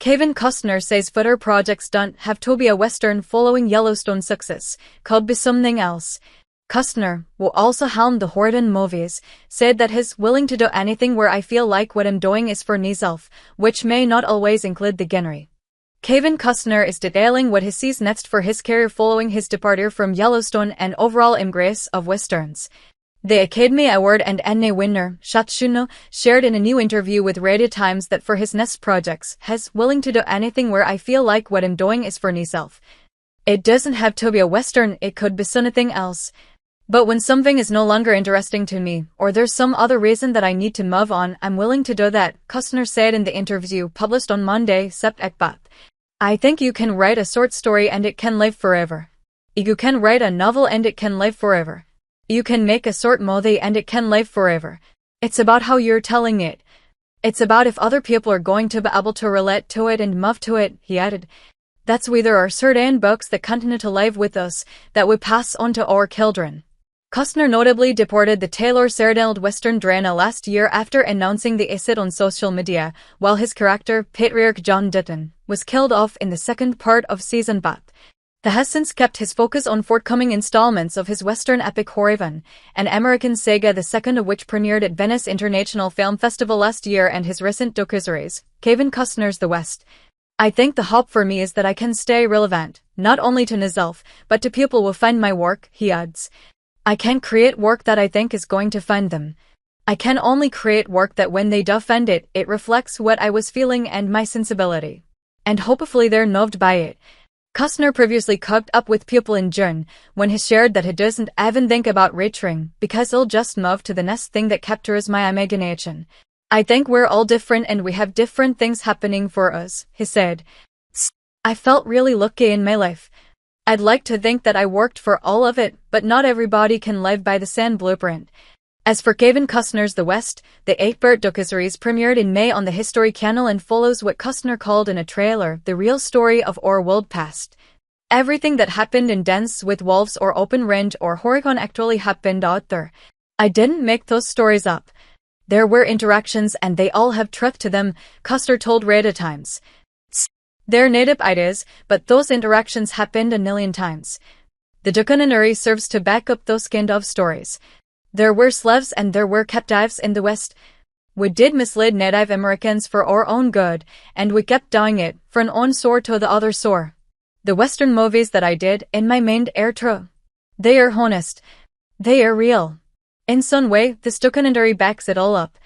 Kevin Costner says footer projects don't have to be a Western following Yellowstone success, could be something else. Costner, who also helmed the Horton movies, said that he's willing to do anything where I feel like what I'm doing is for myself, which may not always include the genre. Kevin Costner is detailing what he sees next for his career following his departure from Yellowstone and overall embrace of Westerns. The Academy Award and Emmy winner, Costner, shared in a new interview with Radio Times that for his next projects, he's willing to do anything where I feel like what I'm doing is for myself. It doesn't have to be a Western, it could be something else. But when something is no longer interesting to me, or there's some other reason that I need to move on, I'm willing to do that, Costner said in the interview published on Monday, Sept. I think you can write a short story and it can live forever. You can write a novel and it can live forever. You can make a short movie and it can live forever. It's about how you're telling it. It's about if other people are going to be able to relate to it and move to it, he added. That's why there are certain books that continue to live with us, that we pass on to our children. Costner notably deported the Taylor-Sheridan Western drama last year after announcing the exit on social media, while his character, Patriarch John Dutton, was killed off in the second part of season 5. He has since kept his focus on forthcoming installments of his Western epic Horton, and American Saga, the second of which premiered at Venice International Film Festival last year, and his recent docuseries, Kevin Costner's The West. I think the hope for me is that I can stay relevant, not only to myself, but to people who find my work, he adds. I can create work that I think is going to find them. I can only create work that when they do find it, it reflects what I was feeling and my sensibility. And hopefully they're moved by it. Costner previously caught up with people in June, when he shared that he doesn't even think about retiring, because he'll just move to the next thing that captures my imagination. I think we're all different and we have different things happening for us, he said. I felt really lucky in my life. I'd like to think that I worked for all of it, but not everybody can live by the same blueprint. As for Kevin Costner's The West, the 8-part docuseries premiered in May on the History Channel and follows what Costner called in a trailer the real story of our world past. Everything that happened in Dance with Wolves or Open Range or Horicon actually happened out there. I didn't make those stories up. There were interactions and they all have truth to them, Costner told Radio Times. They're native ideas, but those interactions happened a million times. The documentary serves to back up those kind of stories. There were slaves and there were captives in the West. We did mislead Native Americans for our own good, and we kept doing it, from one shore to the other shore. The Western movies that I did, in my mind, are true. They are honest. They are real. In some way, this documentary backs it all up.